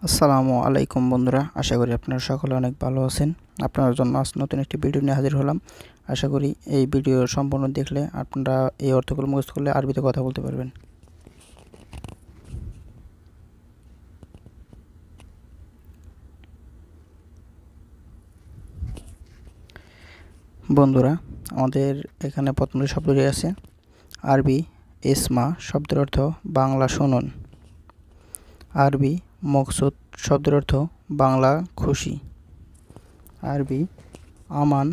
আসসালামু আলাইকুম বন্ধুরা, আশা করি আপনারা সকলে অনেক ভালো আছেন। আপনার জন্য আজ নতুন একটি ভিডিও নিয়ে হাজির হলাম। আশা করি এই ভিডিও সম্পূর্ণ দেখলে আপনারা এই অর্থগুলো মুখস্থ করলে আরবিতে কথা বলতে পারবেন। বন্ধুরা, আমাদের এখানে প্রথম যে শব্দটি আছে আরবি ইসমা, শব্দের অর্থ বাংলা শুনুন। আরবি মকসুদ, শব্দের অর্থ বাংলা খুশি। আরবি আমান,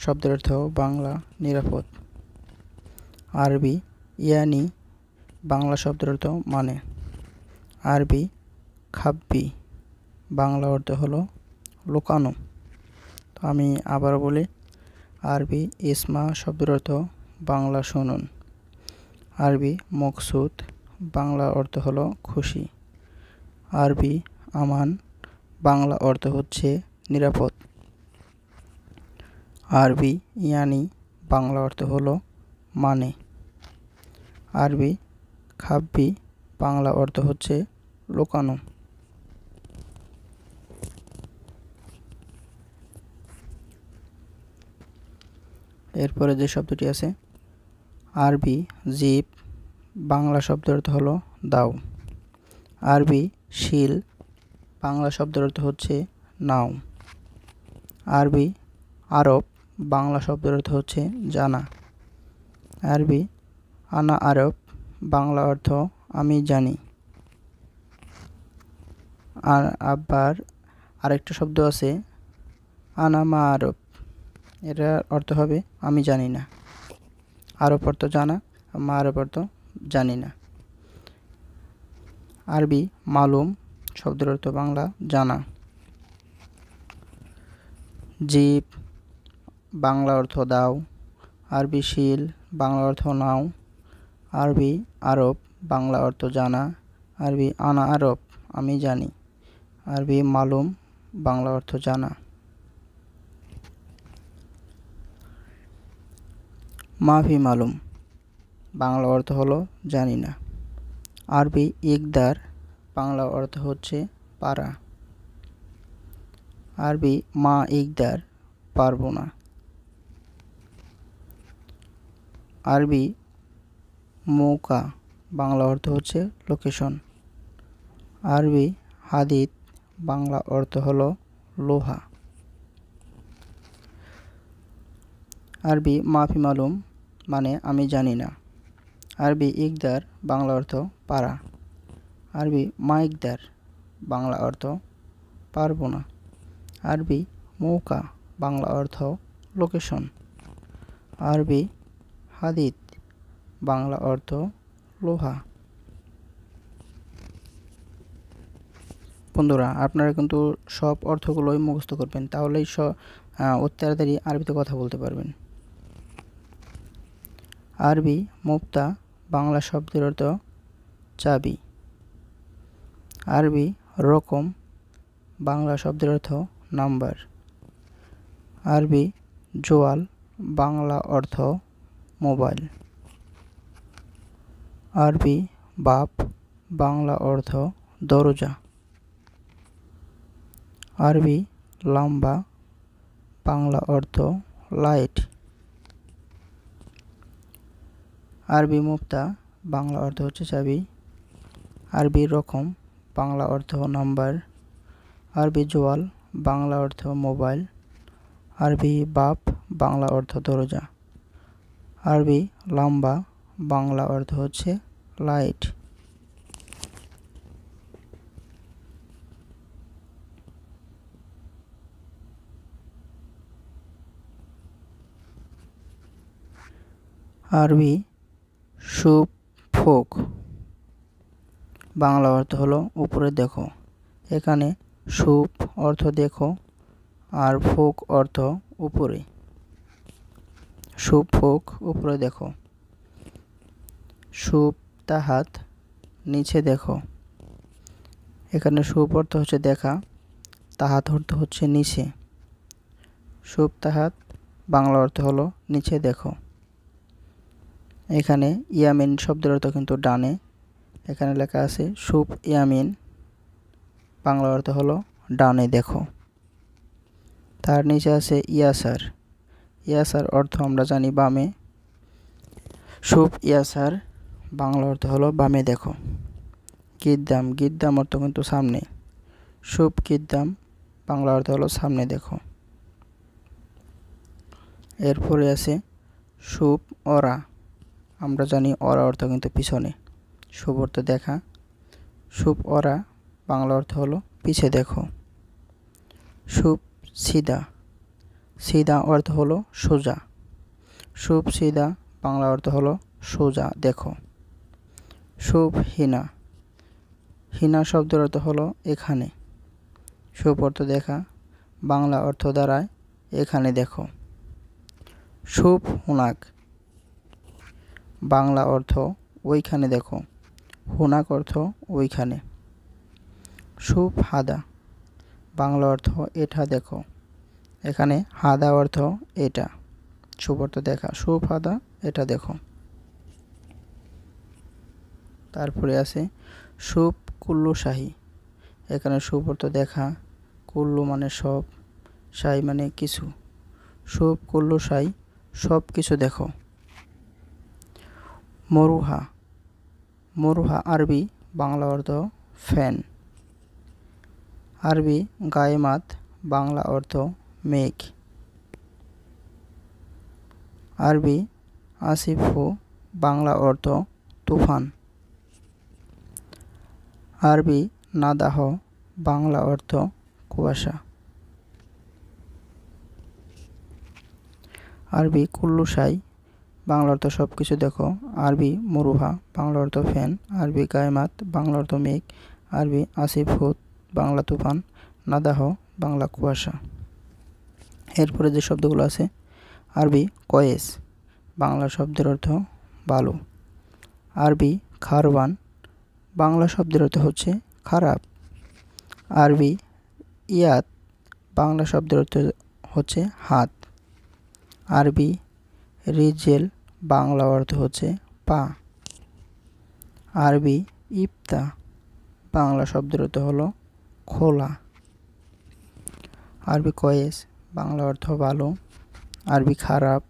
শব্দের অর্থ বাংলা নিরাপদ। আরবি ইয়ানি, বাংলা শব্দের অর্থ মানে। আরবি খাব্বি, বাংলা অর্থ হলো লুকানো। তো আমি আবার বলি, আরবি ইসমা শব্দের অর্থ বাংলা শুনুন। আরবি মকসুদ, বাংলা অর্থ হলো খুশি। আরবি আমান, বাংলা অর্থ হচ্ছে নিরাপদ। আরবি ইয়ানি, বাংলা অর্থ হলো মানে। আরবি খাব্বি, বাংলা অর্থ হচ্ছে লুকানো। এরপরে যে শব্দটি আছে আরবি জিব, বাংলা শব্দের অর্থ হলো দাও। আরবি শিল, বাংলা শব্দের অর্থ হচ্ছে নাও। আরবি আরব, বাংলা শব্দের অর্থ হচ্ছে জানা। আরবি আনা আরব, বাংলা অর্থ আমি জানি। আর আবার আরেকটা শব্দ আছে আনা মা আরব, এটার অর্থ হবে আমি জানি না। আরব অর্থ জানা, মা আরব অর্থ জানি না। আরবি মালুম, শব্দের অর্থ বাংলা জানা। জিব, বাংলা অর্থ দাও। আরবি শিল, বাংলা অর্থ নাও। আরবি আরব, বাংলা অর্থ জানা। আরবি আনা আরব, আমি জানি। আরবি মালুম, বাংলা অর্থ জানা। মাফি মালুম, বাংলা অর্থ হলো জানি না। আরবি ইকদার, বাংলা অর্থ হচ্ছে পারা। আরবি মা ইকদার, পারবো না। আরবি মৌকা, বাংলা অর্থ হচ্ছে লোকেশন। আরবি হাদিদ, বাংলা অর্থ হলো লোহা। আরবি মাফি মালুম, মানে আমি জানি না। আরবি ইকদার, বাংলা অর্থ পারা। আরবি মা ইকদার, বাংলা অর্থ পারবো না। আরবি মৌকা, বাংলা অর্থ লোকেশন। আরবি হাদিদ, বাংলা অর্থ লোহা। বন্ধুরা, আপনারা কিন্তু সব অর্থগুলোই মুখস্থ করবেন, তাহলেই অতি তাড়াতাড়ি আরবিতে কথা বলতে পারবেন। আরবি মুক্তা, বাংলা শব্দের অর্থ চাবি। আরবি রকম, বাংলা শব্দের অর্থ নাম্বার। আরবি জোয়াল, বাংলা অর্থ মোবাইল। আরবি বাপ, বাংলা অর্থ দরজা। আরবি লম্বা, বাংলা অর্থ লাইট। আরবি মুক্তা, বাংলা অর্থ হচ্ছে চাবি। আরবি রকম, বাংলা অর্থ নাম্বার। আরবি জোয়াল, বাংলা অর্থ মোবাইল। আরবি বাপ, বাংলা অর্থ দরজা। আরবি লম্বা, বাংলা অর্থ হচ্ছে লাইট। আরবি সুপ ফোক, বাংলা অর্থ হলো উপরে দেখো। এখানে সুপ অর্থ দেখো আর ফোক অর্থ উপরে। সুপ ফোক, উপরে দেখো। সুপ তাহাত, নিচে দেখো। এখানে সুপ অর্থ হচ্ছে দেখা, তাহাত অর্থ হচ্ছে নিচে। সুপ তাহাত, বাংলা অর্থ হলো নিচে দেখো। এখানে ইয়ামিন শব্দের অর্থ কিন্তু ডানে। এখানে লেখা আছে সুপ ইয়ামিন, বাংলা অর্থ হলো ডানে দেখো। তার নিচে আছে ইয়াসার। ইয়াসার অর্থ আমরা জানি বামে। শুভ ইয়াসার বাংলা অর্থ হলো বামে দেখো। গিদ্দাম, গিদ্দাম অর্থ কিন্তু সামনে। শুভ গিদ্দাম বাংলা অর্থ হলো সামনে দেখো। এরপরে আছে শুভ অরা। আমরা জানি অরা অর্থ কিন্তু পিছনে। শুভ অর্থ দেখা। শুভ অরা বাংলা অর্থ হলো পিছে দেখো। শুভ সিদা, সিদা অর্থ হলো সোজা। শুভ সিদা বাংলা অর্থ হলো সোজা দেখো। শুভ হিনা, হিনা শব্দের অর্থ হলো এখানে। শুভ অর্থ দেখা, বাংলা অর্থ দাঁড়ায় এখানে দেখো। শুভ হুনাক, বাংলা অর্থ ওইখানে দেখো। হুনাক অর্থ ওইখানে। শুভ হাদা, বাংলা অর্থ এটা দেখো। এখানে হাদা অর্থ এটা। শুভ অর্থ দেখা। শুভ হাদা এটা দেখো। তারপরে আছে শুভ কুল্লু শাহী। এখানে শুভ অর্থ দেখা, কুল্লু মানে সব, শাহী মানে কিছু। শুভ কুল্লু শাহী সব কিছু দেখো। মরুহা, মরুহা আরবি বাংলা অর্থ ফ্যান। আরবি গায়েমাত বাংলা অর্থ মেঘ। আরবি আসিফু বাংলা অর্থ তুফান। আরবি নাদাহ বাংলা অর্থ কুয়াশা। আরবি কুল্লু শাই বাংলা অর্থ সব কিছু দেখো। আরবি মরুহা বাংলা অর্থ ফ্যান। আরবি গায়েমাত বাংলা অর্থ মেঘ। আরবি আসিফু বাংলা তুফান। নাদাহ বাংলা কুয়াশা। এরপরে যে শব্দগুলো আছে, আরবি কয়েস বাংলা শব্দের অর্থ ভালো। আরবি খারওয়ান বাংলা শব্দের অর্থ হচ্ছে খারাপ। আরবি ইয়াত বাংলা শব্দের অর্থ হচ্ছে হাত। আরবি রিজেল বাংলা অর্থ হচ্ছে পা। আরবি ইফতা বাংলা শব্দের অর্থ হলো খোলা। আরবি কয়েস বাংলা অর্থ ভালো। আরবি খারাপ।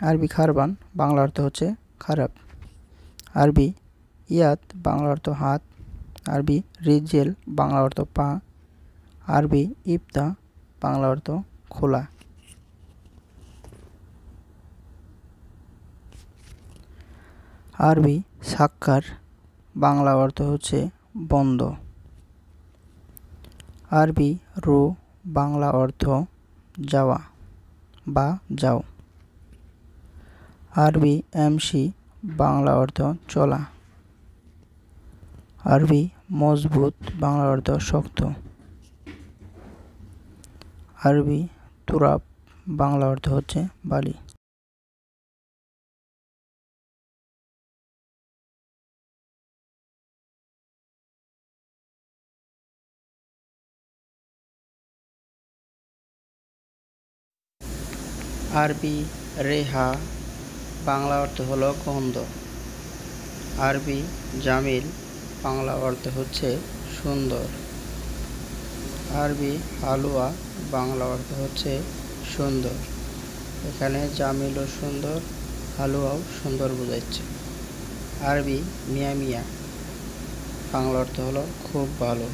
আরবি খারবান বাংলা অর্থ হচ্ছে খারাপ। আরবি ইয়াত বাংলা অর্থ হাত। আরবি রিজেল বাংলা অর্থ পা। আরবি ইফতা বাংলা অর্থ খোলা। আরবি সাক্কার বাংলা অর্থ হচ্ছে বন্ধ। আরবি রু বাংলা অর্থ যাওয়া বা যাও। আরবি এমসি বাংলা অর্থ চলা। আরবি মজবুত বাংলা অর্থ শক্ত। আরবি তুরাব বাংলা অর্থ হচ্ছে বালি। আরবি রেহা বাংলা অর্থ হলো গন্ধ। আরবি জামিল বাংলা অর্থ হচ্ছে সুন্দর। আরবি হালুয়া বাংলা অর্থ হচ্ছে সুন্দর। এখানে জামিলও সুন্দর, হালুয়াও সুন্দর বোঝাচ্ছে। আরবি মিয়া মিয়া বাংলা অর্থ হলো খুব ভালো।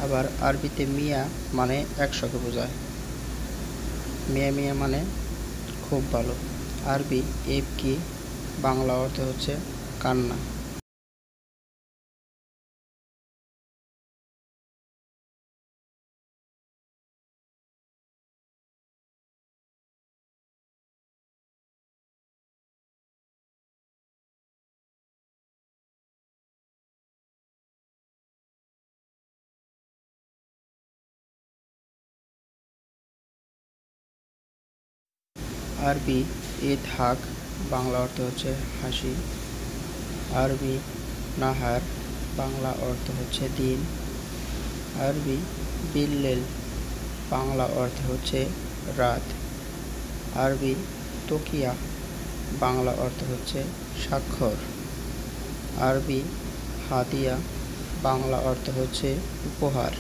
আবার আরবিতে মিয়া মানে 100কে বোঝায়। মিয়া মিয়া মানে খুব ভালো। আরবি ইবকি বাংলা অর্থ হচ্ছে কান্না। আরবি ইদহাক বাংলা অর্থ হচ্ছে হাসি। আরবি নাহার বাংলা অর্থ হচ্ছে দিন। আরবি বিল্লেল বাংলা অর্থ হচ্ছে রাত। আরবি তকিয়া বাংলা অর্থ হচ্ছে স্বাক্ষর। আরবি হাদিয়া বাংলা অর্থ হচ্ছে উপহার।